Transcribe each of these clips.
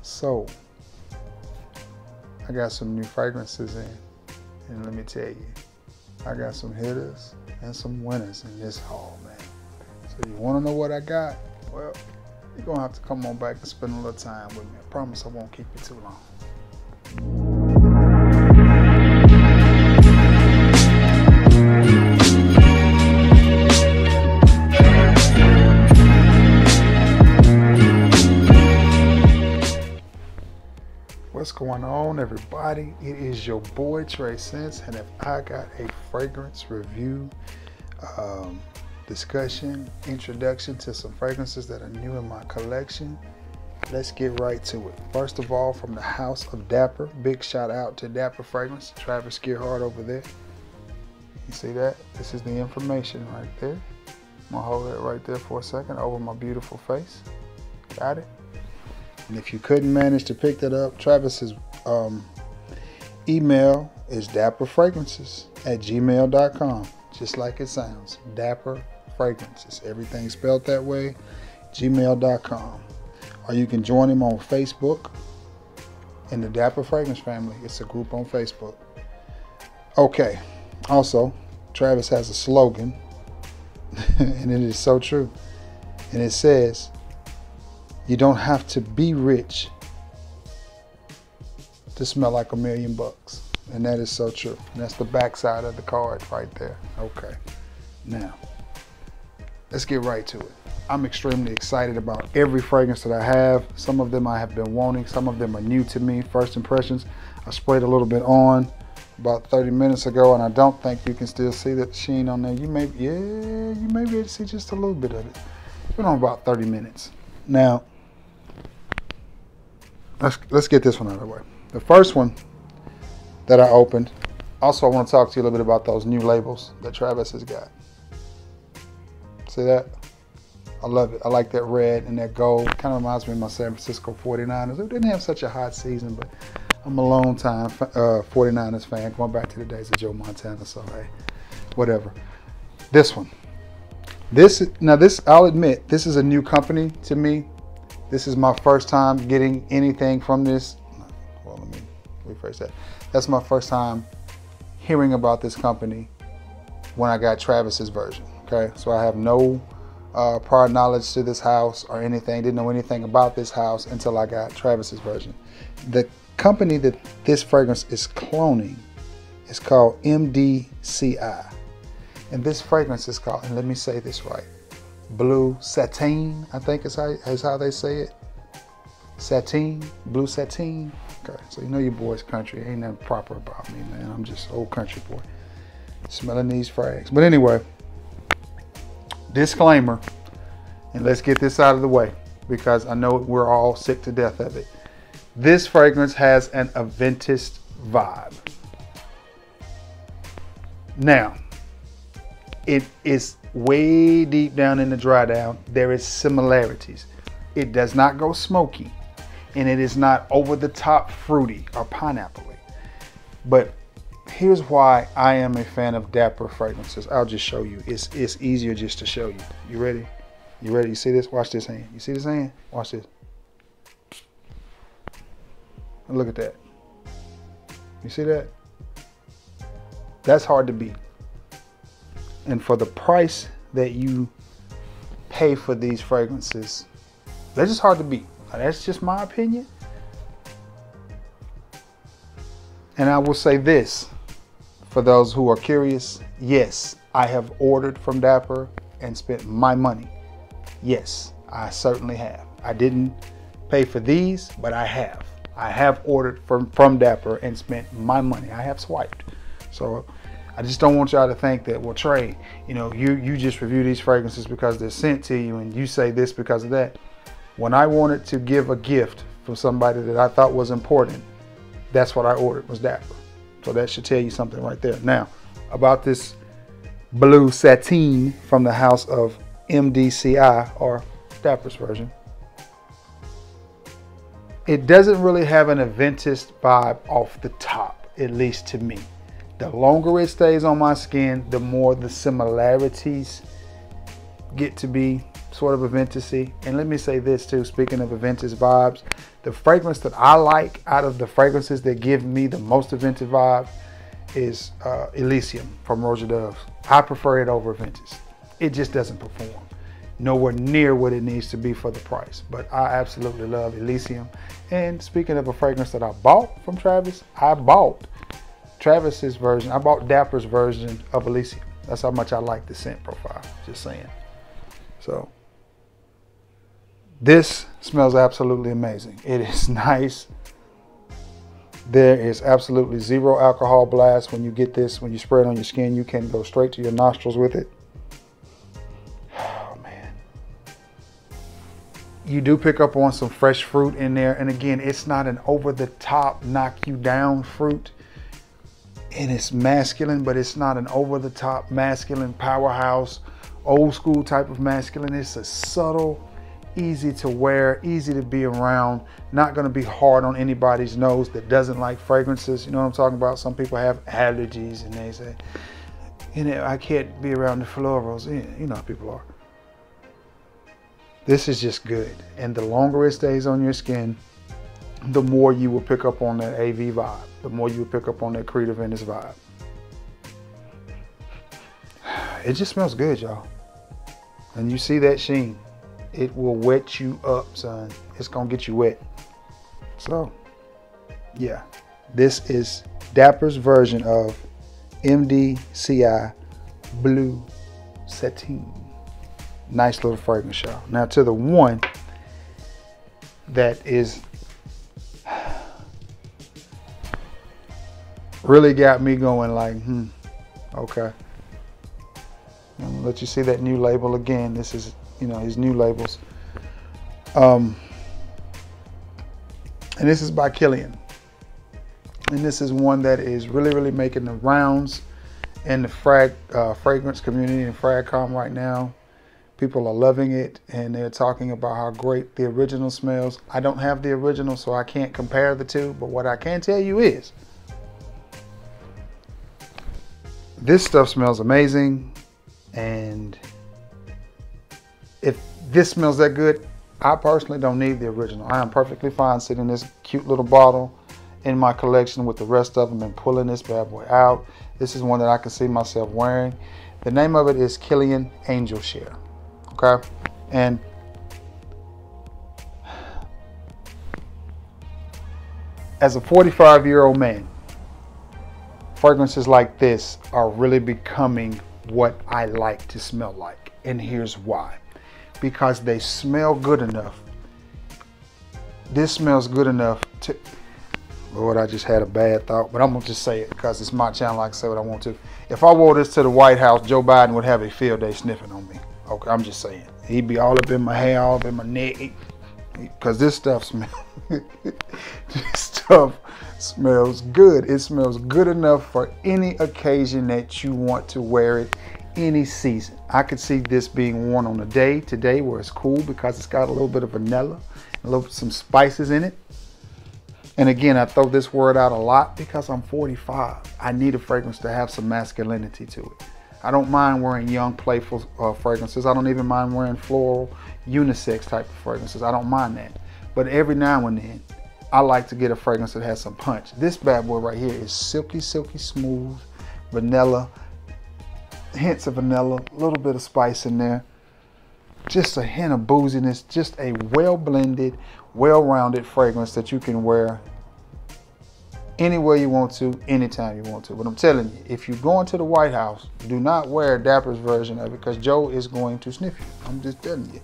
So, I got some new fragrances in, and let me tell you, I got some hitters and some winners in this haul, man. So you want to know what I got? Well, you're going to have to come on back and spend a little time with me. I promise I won't keep you too long. What's going on, everybody? It is your boy Trey Sense, and if I got a fragrance review, discussion, introduction to some fragrances that are new in my collection, let's get right to it. First of all, from the house of Dapper, big shout out to Dapper Fragrance, Travis Gearhart over there. You see that? This is the information right there. I'm gonna hold it right there for a second over my beautiful face. Got it? And if you couldn't manage to pick that up, Travis's email is dapperfragrances@gmail.com. Just like it sounds, Dapper Fragrances. Everything spelled that way, gmail.com. Or you can join him on Facebook in the Dapper Fragrance family. It's a group on Facebook. Okay, also, Travis has a slogan, and it is so true. And it says, you don't have to be rich to smell like $1 million. And that is so true. And that's the backside of the card right there. Okay. Now, let's get right to it. I'm extremely excited about every fragrance that I have. Some of them I have been wanting. Some of them are new to me. First impressions. I sprayed a little bit on about 30 minutes ago, and I don't think you can still see that sheen on there. You may be able to see just a little bit of it. It's been on about 30 minutes. Now, let's get this one out of the way. The first one that I opened, also I want to talk to you a little bit about those new labels that Travis has got. See that? I love it. I like that red and that gold. Kind of reminds me of my San Francisco 49ers. It didn't have such a hot season, but I'm a long time 49ers fan, going back to the days of Joe Montana, so hey, whatever. This one. Now I'll admit, this is a new company to me. This is my first time getting anything from this. Well, let me rephrase that. That's my first time hearing about this company when I got Travis's version. Okay, so I have no prior knowledge to this house or anything. Didn't know anything about this house until I got Travis's version. The company that this fragrance is cloning is called MDCI. And this fragrance is called, and let me say this right, Blue Sateen, I think is how they say it. Sateen, Blue Sateen. Okay, so you know your boy's country. Ain't nothing proper about me, man. I'm just old country boy. Smelling these frags. But anyway, disclaimer, and let's get this out of the way because I know we're all sick to death of it. This fragrance has an Aventist vibe. Now, it is way deep down in the dry down. There is similarities. It does not go smoky, and it is not over the top fruity or pineapple-y. But here's why I am a fan of Dapper fragrances. I'll just show you. It's easier just to show you. You ready? You ready? You see this? Watch this hand. You see this hand? Watch this. Look at that. You see that? That's hard to beat. And for the price that you pay for these fragrances, they're just hard to beat. That's just my opinion. And I will say this, for those who are curious, yes, I have ordered from Dapper and spent my money. Yes, I certainly have. I didn't pay for these, but I have. I have ordered from Dapper and spent my money. I have swiped. So I just don't want y'all to think that, well, Trey, you know, you just review these fragrances because they're sent to you and you say this because of that. When I wanted to give a gift for somebody that I thought was important, that's what I ordered, was Dapper. So that should tell you something right there. Now, about this Blue Sateen from the house of MDCI, or Dapper's version. It doesn't really have an Aventist vibe off the top, at least to me. The longer it stays on my skin, the more the similarities get to be sort of a vintage-y. And let me say this too, speaking of vintage vibes, the fragrance that I like out of the fragrances that give me the most vintage vibe is Elysium from Roja Dove. I prefer it over vintage. It just doesn't perform nowhere near what it needs to be for the price. But I absolutely love Elysium. And speaking of a fragrance that I bought from Travis, I bought Travis's version. I bought Dapper's version of Elysium. That's how much I like the scent profile, just saying. So this smells absolutely amazing. It is nice. There is absolutely zero alcohol blast when you get this. When you spray it on your skin, you can go straight to your nostrils with it. Oh man. You do pick up on some fresh fruit in there. And again, it's not an over the top, knock you down fruit. And it's masculine, but it's not an over the top masculine powerhouse, old school type of masculine. It's a subtle, easy to wear, easy to be around, not going to be hard on anybody's nose that doesn't like fragrances. You know what I'm talking about? Some people have allergies and they say, you know, I can't be around the florals. You know how people are. This is just good. And the longer it stays on your skin, the more you will pick up on that AV vibe, the more you will pick up on that Creative Venice vibe. It just smells good, y'all. And you see that sheen. It will wet you up, son. It's gonna get you wet. So, yeah. This is Dapper's version of MDCI Blue Satin. Nice little fragrance, y'all. Now to the one that is really got me going like, okay. I'm gonna let you see that new label again. This is, you know, his new labels. And this is by Kilian. And this is one that is really making the rounds in the fragrance community in Fragcom right now. People are loving it, and they're talking about how great the original smells. I don't have the original, so I can't compare the two, but what I can tell you is this stuff smells amazing. And if this smells that good, I personally don't need the original. I am perfectly fine sitting this cute little bottle in my collection with the rest of them and pulling this bad boy out. This is one that I can see myself wearing. The name of it is Kilian Angel Share. Okay. And as a 45-year-old man, fragrances like this are really becoming what I like to smell like. And here's why. Because they smell good enough. This smells good enough to... Lord, I just had a bad thought, but I'm going to just say it because it's my channel. I can say what I want to. If I wore this to the White House, Joe Biden would have a field day sniffing on me. Okay, I'm just saying. He'd be all up in my hair, all up in my neck. Because this stuff smells... this stuff smells good. It smells good enough for any occasion that you want to wear it, any season. I could see this being worn on a day today where it's cool because it's got a little bit of vanilla, some spices in it. And again, I throw this word out a lot because I'm 45. I need a fragrance to have some masculinity to it. I don't mind wearing young, playful fragrances. I don't even mind wearing floral, unisex type of fragrances. I don't mind that. But every now and then, I like to get a fragrance that has some punch. This bad boy right here is silky, silky smooth, vanilla, hints of vanilla, a little bit of spice in there. Just a hint of booziness, just a well-blended, well-rounded fragrance that you can wear anywhere you want to, anytime you want to. But I'm telling you, if you're going to the White House, do not wear Dapper's version of it because Joe is going to sniff you. I'm just telling you.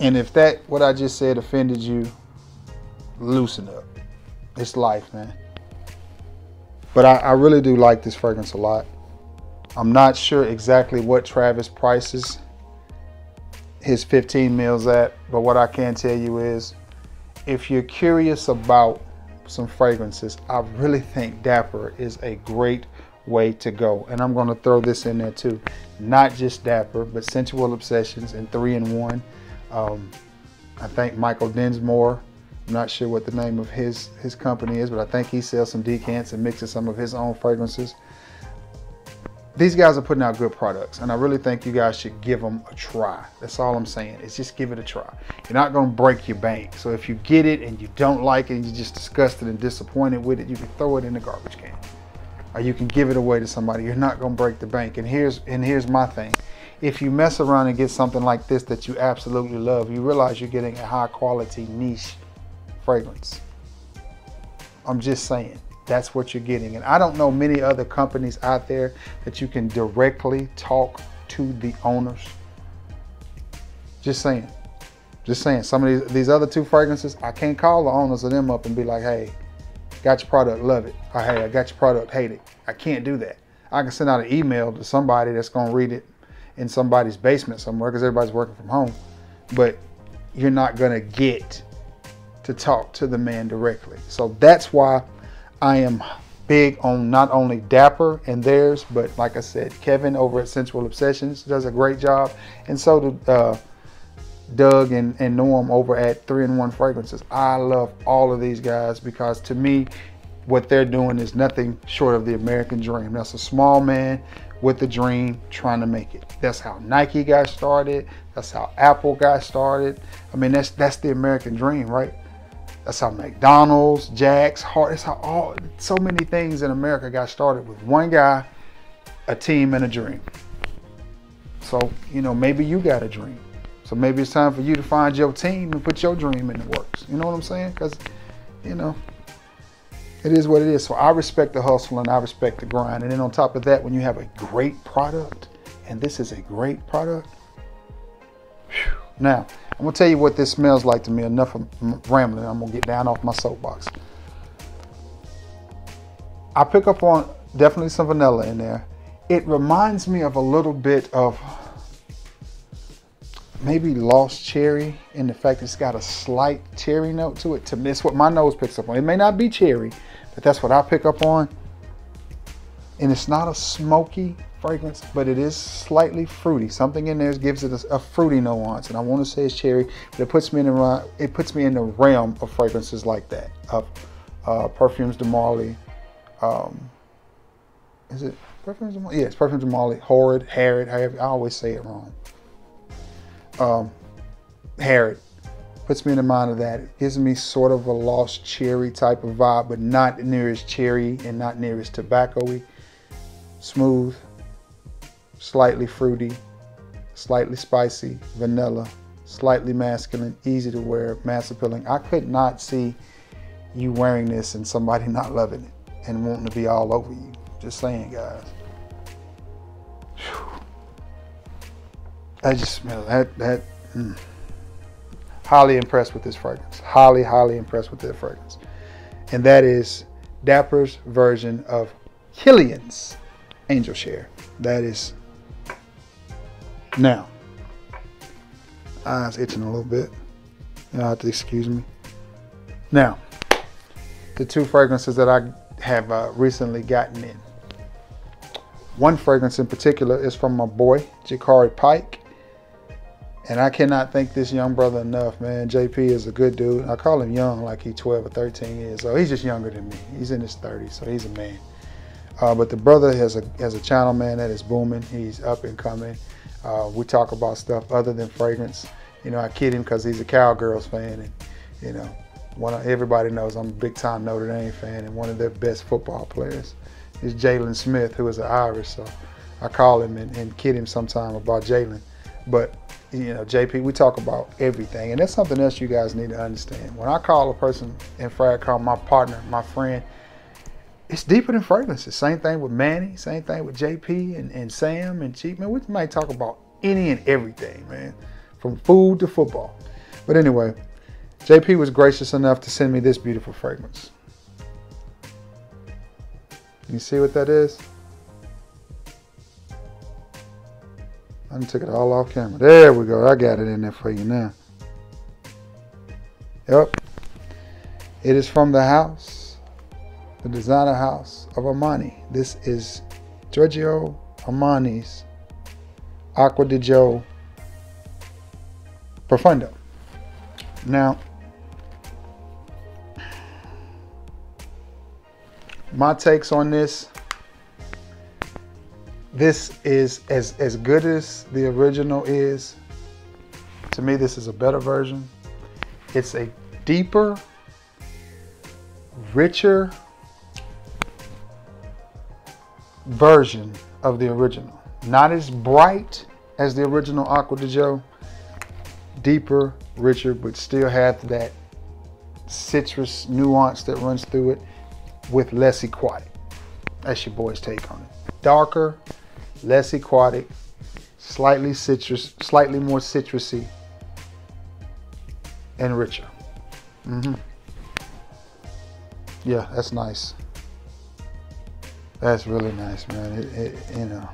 And if that, what I just said, offended you, loosen up. It's life, man. But I really do like this fragrance a lot. I'm not sure exactly what Travis prices his 15 mils at, but what I can tell you is, if you're curious about some fragrances, I really think Dapper is a great way to go. And I'm going to throw this in there too. Not just Dapper, but Sensual Obsessions and 3-in-1. I think Michael Densmore, I'm not sure what the name of his company is, but I think he sells some decants and mixes some of his own fragrances. these guys are putting out good products, and I really think you guys should give them a try. That's all I'm saying, is just give it a try. You're not going to break your bank. So if you get it and you don't like it and you're just disgusted and disappointed with it, you can throw it in the garbage can, or you can give it away to somebody. You're not going to break the bank. And here's my thing. If you mess around and get something like this that you absolutely love, you realize you're getting a high quality niche fragrance. I'm just saying. That's what you're getting. And I don't know many other companies out there that you can directly talk to the owners. Just saying. Just saying. Some of these other two fragrances, I can't call the owners of them up and be like, hey, got your product, love it. Or hey, I got your product, hate it. I can't do that. I can send out an email to somebody that's going to read it in somebody's basement somewhere because everybody's working from home. But you're not going to get to talk to the man directly. So that's why I am big on not only Dapper and theirs, but like I said, Kevin over at Sensual Obsessions does a great job. And so do Doug and Norm over at 3-in-1 Fragrances. I love all of these guys because to me, what they're doing is nothing short of the American dream. That's a small man with a dream trying to make it. That's how Nike got started. That's how Apple got started. I mean, that's the American dream, right? That's how McDonald's, Jack's, Hart, that's how so many things in America got started with one guy, a team, and a dream. So, you know, maybe you got a dream. So maybe it's time for you to find your team and put your dream in the works. You know what I'm saying? Because, you know, it is what it is. So I respect the hustle and I respect the grind. And then on top of that, when you have a great product, and this is a great product, whew. Now, I'm going to tell you what this smells like to me. Enough of rambling. I'm going to get down off my soapbox. I pick up on definitely some vanilla in there. It reminds me of a little bit of maybe Lost Cherry in the fact it's got a slight cherry note to it. To me, it's what my nose picks up on. It may not be cherry, but that's what I pick up on. And it's not a smoky fragrance, but it is slightly fruity. Something in there gives it a fruity nuance, and I want to say it's cherry, but it puts me in the realm of fragrances like that. Of Parfums de Marly. Is it Parfums de Marly? Yes, Parfums de Marly. Harrod. I always say it wrong. Harrod puts me in the mind of that. It gives me sort of a Lost Cherry type of vibe, but not near as cherry and not near as tobacco-y. Smooth, slightly fruity, slightly spicy, vanilla, slightly masculine, easy to wear, mass appealing. I could not see you wearing this and somebody not loving it and wanting to be all over you. Just saying, guys. Whew. I just smell that. Highly impressed with this fragrance. Highly impressed with this fragrance. And that is Dapper's version of Kilian's Angel Share. That is. Now, eyes itching a little bit. You'll have to excuse me. Now, the two fragrances that I have recently gotten in. One fragrance in particular is from my boy, Jakari Pike. And I cannot thank this young brother enough, man. JP is a good dude. I call him young like he's 12 or 13 years old. He's just younger than me. He's in his 30s, so he's a man. But the brother has a channel, man, that is booming. He's up and coming. We talk about stuff other than fragrance. You know, I kid him because he's a Cowgirls fan. And, you know, everybody knows I'm a big-time Notre Dame fan. And one of their best football players is Jalen Smith, who is an Irish. So I call him and kid him sometime about Jalen. But, you know, JP, we talk about everything. And that's something else you guys need to understand. When I call a person in Frag, my partner, my friend, it's deeper than fragrances. Same thing with Manny, same thing with JP and Sam and Chief. Man, we might talk about any and everything, man, from food to football. But anyway, JP was gracious enough to send me this beautiful fragrance. You see what that is? I took it all off camera. There we go. I got it in there for you now. Yep. It is from the house, the designer house of Armani. This is Giorgio Armani's Acqua di Gio Profondo. Now, my takes on this, this is as good as the original is. To me, this is a better version. It's a deeper, richer version of the original. Not as bright as the original Acqua di Gio. Deeper, richer, but still have that citrus nuance that runs through it with less aquatic. That's your boy's take on it. Darker, less aquatic, slightly citrus, slightly more citrusy, and richer. Yeah, that's nice. That's really nice, man. You know.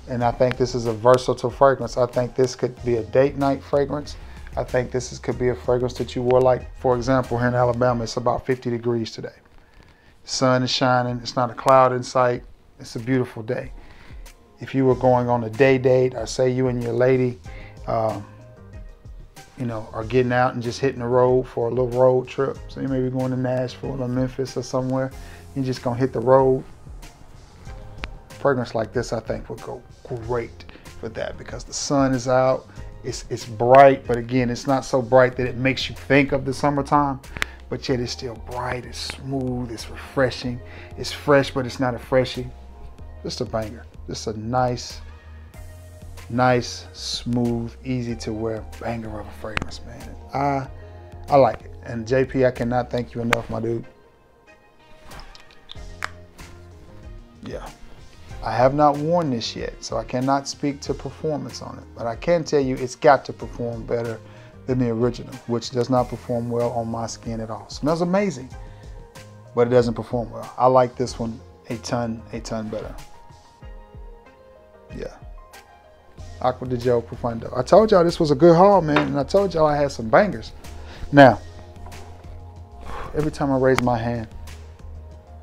And I think this is a versatile fragrance. I think this could be a date night fragrance. I think this could be a fragrance that you wore, like, for example, here in Alabama, it's about 50 degrees today. The sun is shining. It's not a cloud in sight. It's a beautiful day. If you were going on a day date, or say you and your lady, you know, are getting out and just hitting the road for a little road trip. So you may be going to Nashville or Memphis or somewhere. You're just gonna hit the road. Fragrance like this, I think, would go great for that because the sun is out. It's bright, but again, it's not so bright that it makes you think of the summertime, but yet it's still bright, it's smooth, it's refreshing, it's fresh, but it's not a freshie. Just a banger. Just a nice, smooth, easy to wear banger of a fragrance, man. I like it. And JP, I cannot thank you enough, my dude. Yeah. I have not worn this yet, so I cannot speak to performance on it. But I can tell you it's got to perform better than the original, which does not perform well on my skin at all. Smells amazing, but it doesn't perform well. I like this one a ton better. Yeah. Acqua di Gio Profondo. I told y'all this was a good haul, man, and I told y'all I had some bangers. Now, every time I raise my hand,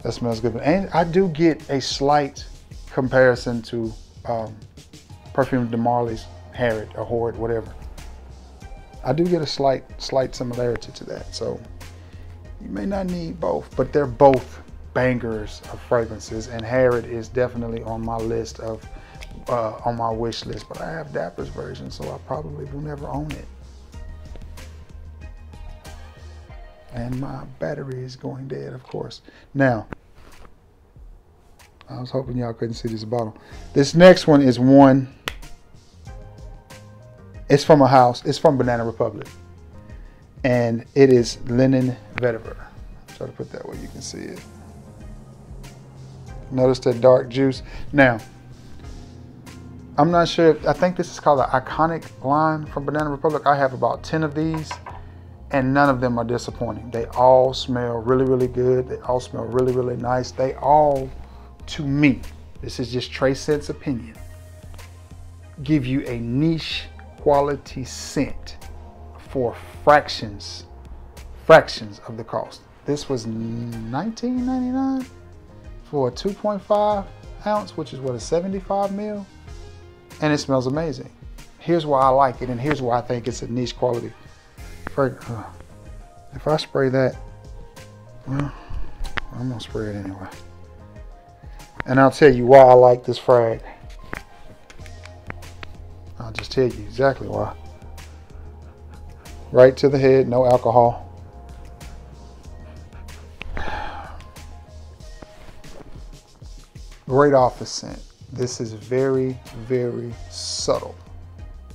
that smells good. And I do get a slight comparison to Perfume de Marly's Harrod or Horde, whatever. I do get a slight similarity to that. So you may not need both, but they're both bangers of fragrances. And Harrod is definitely on my list of, on my wish list. But I have Dapper's version, so I probably will never own it. And my battery is going dead, of course. Now, I was hoping y'all couldn't see this bottle. This next one is one. It's from a house. It's from Banana Republic. And it is Linen Vetiver. Try to put that where you can see it. Notice that dark juice. Now, I'm not sure. I think this is called the Iconic line from Banana Republic. I have about 10 of these, and none of them are disappointing. They all smell really, really good. They all smell really, really nice. They all, to me, this is just Trey Scent's opinion, give you a niche quality scent for fractions of the cost. This was $19.99 for a 2.5 ounce, which is what, a 75 ml, and it smells amazing. Here's why I like it, and here's why I think it's a niche quality fragrance. If I spray that, well, I'm gonna spray it anyway. And I'll tell you why I like this frag. I'll just tell you exactly why. Right to the head, no alcohol. Great office scent. This is very, very subtle.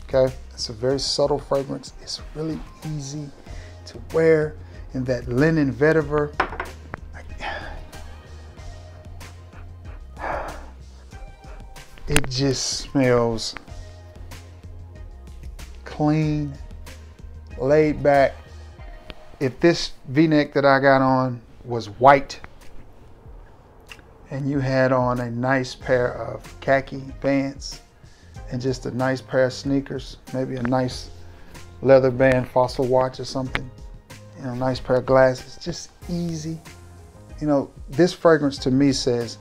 Okay? It's a very subtle fragrance. It's really easy to wear. And that Linen Vetiver, it just smells clean, laid back. If this V-neck that I got on was white and you had on a nice pair of khaki pants and just a nice pair of sneakers, maybe a nice leather band Fossil watch or something, you know, nice pair of glasses, just easy. You know, this fragrance to me says,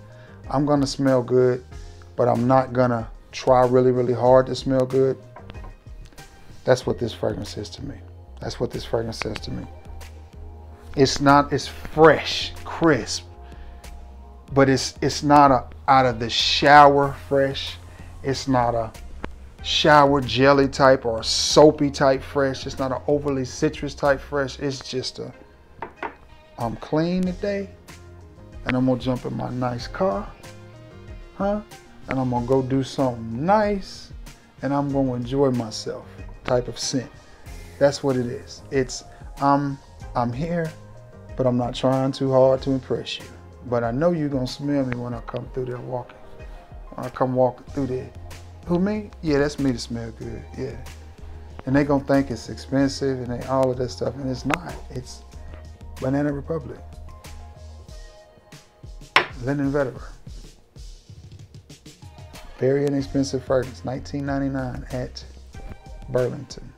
I'm gonna smell good, but I'm not gonna try really, really hard to smell good. That's what this fragrance says to me. That's what this fragrance says to me. It's not, it's fresh, crisp, but it's not a out of the shower fresh. It's not a shower jelly type or a soapy type fresh. It's not an overly citrus type fresh. It's just a, I'm clean today and I'm gonna jump in my nice car, and I'm gonna go do something nice and I'm gonna enjoy myself type of scent. That's what it is. It's, I'm here, but I'm not trying too hard to impress you. But I know you're gonna smell me when I come through there walking. When I come walking through there. Who, me? Yeah, that's me to smell good, yeah. And they gonna think it's expensive and they, all of that stuff, and it's not. It's Banana Republic. Linen Vetiver. Very inexpensive fragrance, $19.99 at Burlington.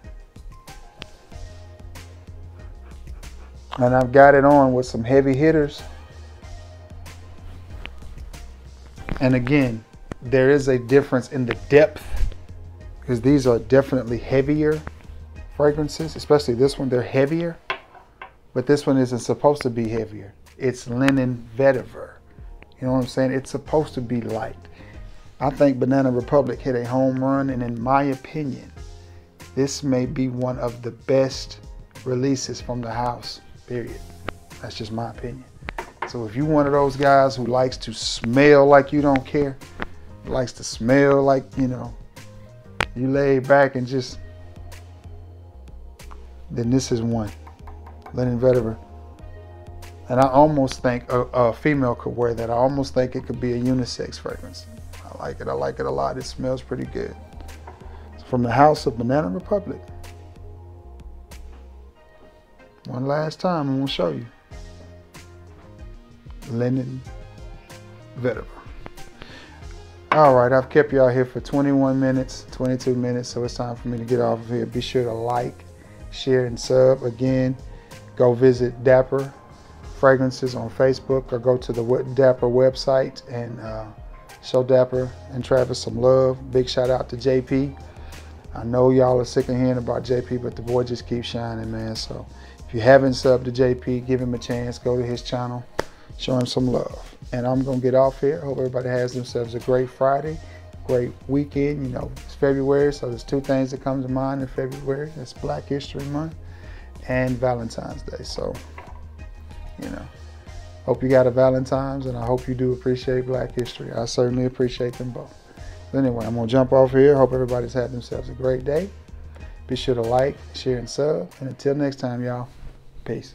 And I've got it on with some heavy hitters. And again, there is a difference in the depth because these are definitely heavier fragrances, especially this one, they're heavier, but this one isn't supposed to be heavier. It's Linen Vetiver. You know what I'm saying? It's supposed to be light. I think Banana Republic hit a home run, and in my opinion, this may be one of the best releases from the house, period. That's just my opinion. So if you're one of those guys who likes to smell like you don't care, likes to smell like, you know, you lay back and just, then this is one. Linen Vetiver. And I almost think a female could wear that. I almost think it could be a unisex fragrance. I like it. I like it a lot. It smells pretty good. So from the house of Banana Republic. One last time, I'm going to show you. Linen Vetiver. All right, I've kept y'all here for 21 minutes, 22 minutes, so it's time for me to get off of here. Be sure to like, share, and sub. Again, go visit Dapper Fragrances on Facebook or go to the Dapper website and show Dapper and Travis some love. Big shout out to JP. I know y'all are sick of hearing about JP, but the boy just keeps shining, man. So if you haven't subbed to JP, give him a chance. Go to his channel, show him some love. And I'm going to get off here. Hope everybody has themselves a great Friday, great weekend. You know, it's February, so there's two things that come to mind in February. That's Black History Month and Valentine's Day. So, you know, hope you got a Valentine's, and I hope you do appreciate Black history. I certainly appreciate them both. But anyway, I'm going to jump off here. Hope everybody's had themselves a great day. Be sure to like, share, and sub. And until next time, y'all, peace.